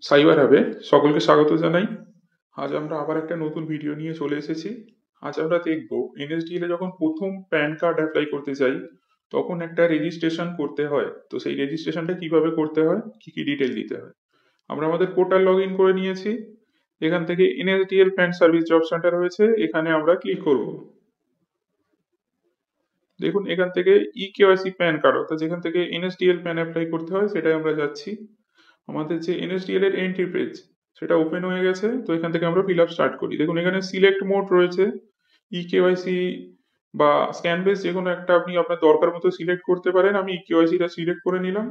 Cyber হাবে সকলকে স্বাগত জানাই। আজ আমরা আবার একটা নতুন ভিডিও নিয়ে চলে এসেছি। আজ আমরা দেখব এনএসডিএল এ যখন প্রথম প্যান কার্ড অ্যাপ্লাই করতে যাই তখন একটা রেজিস্ট্রেশন করতে হয়। তো সেই রেজিস্ট্রেশনটা কিভাবে করতে হয়, কি কি ডিটেল দিতে হয়। আমরা আমাদের পোর্টাল লগ ইন করে নিয়েছি। এখান থেকে NSDL pan service job centre রয়েছে, এখানে আমরা ক্লিক করব। দেখুন এখান থেকে ই কেওয়াইসি প্যান কার্ড অর্থাৎ যেখান থেকে এনএসডিএল প্যান অ্যাপ্লাই করতে হয় সেটাই আমরা যাচ্ছি। আমাদের যে এনএসডিএল এর এন্ট্রি পেজ সেটা ওপেন হয়ে গেছে। তো এখান থেকে আমরা ফিল আপ স্টার্ট করি। দেখুন এখানে সিলেক্ট মোড রয়েছে, ই কেওয়াইসি বা স্ক্যান বেস যে কোনো একটা আপনি আপনার দরকার মতো সিলেক্ট করতে পারেন। আমি ই কেওয়াইসিটা সিলেক্ট করে নিলাম।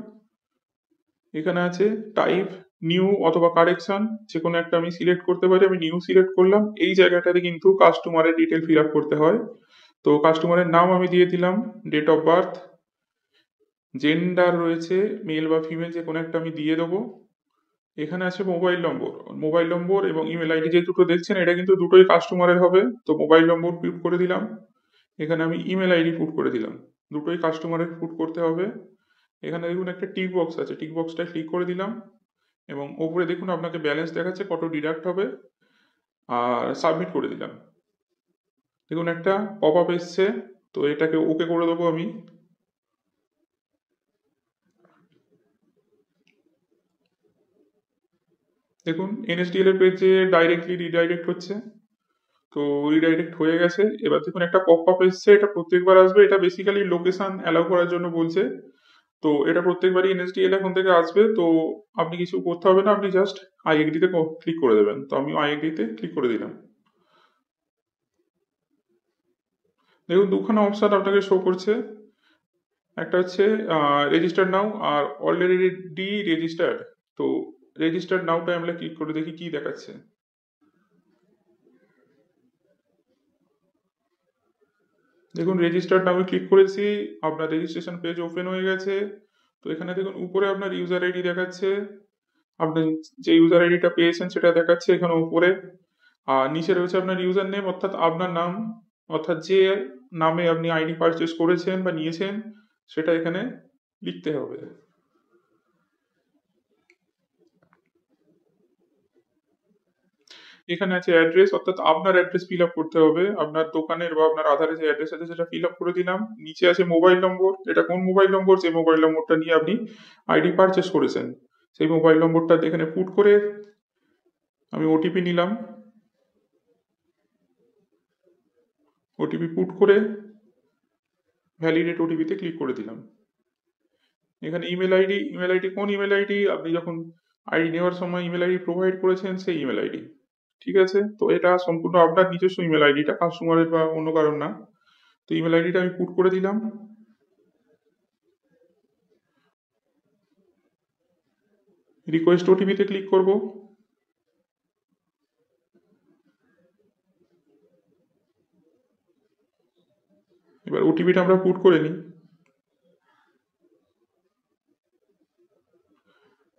এখানে আছে টাইপ নিউ অথবা কারেকশন, যে কোনো একটা আমি সিলেক্ট করতে পারি। আমি নিউ সিলেক্ট করলাম। এই জায়গাটাতে কিন্তু কাস্টমারের ডিটেল ফিল আপ করতে হয়। তো কাস্টমারের নাম আমি দিয়ে দিলাম, ডেট অফ বার্থ, জেন্ডার রয়েছে মেল বা ফিমেল যে কোনো একটা আমি দিয়ে দেবো। এখানে আছে মোবাইল নম্বর এবং ইমেল আইডি যে দুটো দেখছেন এটা কিন্তু দুটোই কাস্টমারের হবে। তো মোবাইল নম্বর পুট করে দিলাম, এখানে আমি ইমেল আইডি পুট করে দিলাম। দুটোই কাস্টমারের পুট করতে হবে। এখানে দেখুন একটা টিক বক্স আছে, টিক বক্সটা ক্লিক করে দিলাম এবং ওপরে দেখুন আপনাকে ব্যালেন্স দেখাচ্ছে কত ডিডাক্ট হবে, আর সাবমিট করে দিলাম। দেখুন একটা পপ আপ এসছে, তো এটাকে ওকে করে দেবো আমি। দেখুন এনএসডিএল এর পেজে ডাইরেক্টলি রিডাইরেক্ট হচ্ছে। তো রিডাইরেক্ট হয়ে গেছে। এবার দেখুন একটা পপ আপ এসছে, এটা প্রত্যেকবার আসবে। এটা বেসিক্যালি লোকেশন অ্যালাউ করার জন্য বলছে। তো এটা প্রত্যেকবারই এনএসডিএল এখন থেকে আসবে। তো আপনি কিছু করতে হবে না, আপনি জাস্ট আই এগ্রিতে ক্লিক করে দেবেন। তো আমি আই এগ্রিতে ক্লিক করে দিলাম। দেখুন দুখানা অপশন আপনাকে শো করছে। একটা হচ্ছে রেজিস্টার্ড নাও আর অলরেডি রেজিস্টার্ড। তো রেজিস্টার্ড নাওটা আমরা ক্লিক করে দেখি কি দেখাচ্ছে। দেখুন রেজিস্টার্ড নামে ক্লিক করেছি, আপনার রেজিস্ট্রেশন পেজ ওপেন হয়ে গেছে। তো এখানে দেখুন উপরে আপনার ইউজার আইডি দেখাচ্ছে, আপনি যে ইউজার আইডিটা পেয়েছেন সেটা দেখাচ্ছে এখানে উপরে। আর নিচে রয়েছে আপনার ইউজার নেম অর্থাৎ আপনার নাম, অর্থাৎ যে নামে আপনি আইডি পারচেস করেছেন বা নিয়েছেন সেটা এখানে লিখতে হবে। এখানে আছে অ্যাড্রেস, অর্থাৎ আপনার অ্যাড্রেস ফিল আপ করতে হবে। আপনার দোকানের বা আপনার আধারে যে অ্যাড্রেস আছে সেটা ফিল আপ করে দিলাম। নিচে আছে মোবাইল নম্বর, এটা কোন মোবাইল নম্বর, যে মোবাইল নম্বরটা নিয়ে আপনি আইডি পারচেস করেছেন সেই মোবাইল নম্বরটা এখানে পুট করে আমি ওটিপি নিলাম। ওটিপি পুট করে ভ্যালিডেট ওটিপিতে ক্লিক করে দিলাম। এখানে ইমেল আইডি কোন ইমেল আইডি আপনি যখন আইডি নেওয়ার সময় ইমেল আইডি প্রোভাইড করেছেন সেই ইমেল আইডি। ঠিক আছে, তো এটা সম্পূর্ণ আপনার নিজস্ব ইমেল আইডিটা, কাস্টমারের বা অন্য কারণ না। তো ইমেল আইডিটা আমি পুট করে দিলাম। রিকোয়েস্ট ওটিপিতে ক্লিক করব। এবার ওটিপিটা আমরা পুট করে নিই,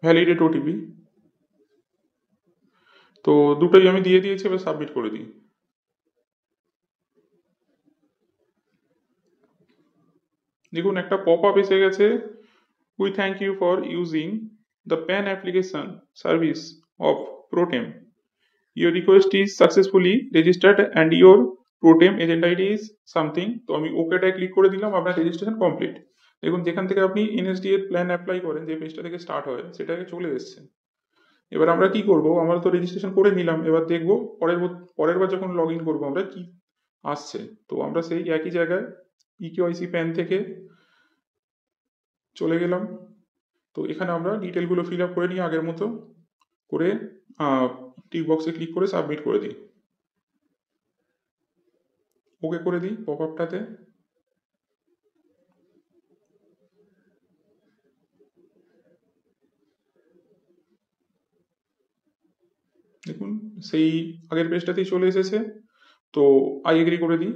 ভ্যালিডেট ওটিপি। তো দুটোই আমি দিয়ে দিয়েছি, এবার সাবমিট করে দিই। দেখুন একটা পপ আপ এসে গেছে, we thank you for using the PAN application service of Protean, your request is successfully registered and your Protean agent ID is something. তো আমি ওকেটায় ক্লিক করে দিলাম, আপনার রেজিস্ট্রেশন কমপ্লিট। দেখুন যেখান থেকে আপনি এনএসডি এর প্ল্যান অ্যাপ্লাই করেন, যে পেজটা থেকে স্টার্ট হয় সেটাকে চলে এসেছে। এবার আমরা কি করব, আমরা তো রেজিস্ট্রেশন করে নিলাম, এবার দেখবো পরের বার যখন লগ ইন করবো আমরা কি আসছে। তো আমরা সেই একই জায়গায় ইকেওয়াইসি প্যান থেকে চলে গেলাম। তো এখানে আমরা ডিটেলগুলো ফিল আপ করে নিই আগের মতো করে, টিক বক্সে ক্লিক করে সাবমিট করে দিই, ওকে করে দিই পপ আপটাতে। দেখুন সেই আগের পেজটাতেই চলে এসেছে। তো আই এগ্রি করে দিই।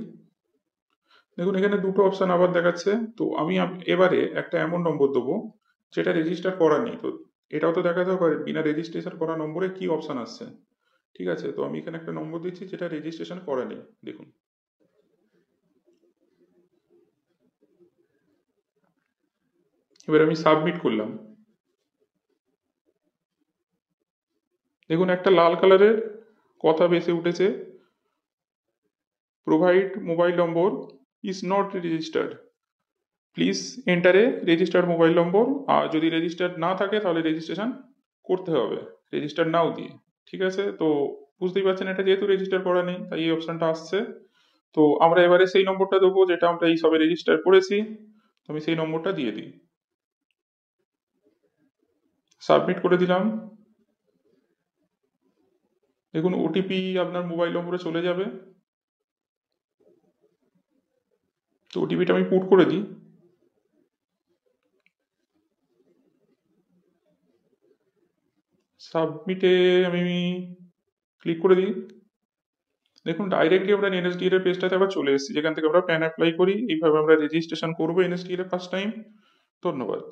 দেখুন এখানে দুটো অপশন আবার দেখাচ্ছে। তো আমি এবারে একটা এমন নম্বর দেবো যেটা রেজিস্টার করা নেই। তো এটাও তো দেখাতে পারে বিনা রেজিস্ট্রেশন করা নম্বরে কি অপশন আসছে। ঠিক আছে, তো আমি এখানে একটা নম্বর দিচ্ছি যেটা রেজিস্ট্রেশন করা নেই। দেখুন এবার আমি সাবমিট করলাম। দেখুন একটা লাল কালারের কথা ভেসে উঠেছে, provide mobile number is not registered, please enter a registered mobile number. আর যদি রেজিস্টার্ড না থাকে তাহলে রেজিস্ট্রেশন করতে হবে রেজিস্টার নাও দিয়ে। ঠিক আছে, তো বুঝতেই পারছেন এটা যেহেতু রেজিস্টার করা নেই তাই এই অপশনটা আসছে। তো আমরা এবারে সেই নম্বরটা দেবো যেটা আমরা এই সবে রেজিস্টার করেছি, তো আমি সেই নম্বরটা দিয়ে দিই, সাবমিট করে দিলাম। দেখুন ওটিপি আপনার মোবাইল নম্বরে চলে যাবে, তো ওটিপিটা আমি পুট করে দিই। সাবমিটে আমি ক্লিক করে দিই। দেখুন ডাইরেক্টলি আমরা এনএসডিএল এর পেজটাতে আবার চলে এসেছি, যেখান থেকে আমরা প্যান অ্যাপ্লাই করি। এইভাবে আমরা রেজিস্ট্রেশন করবো এনএসডিএল এর ফার্স্ট টাইম। ধন্যবাদ।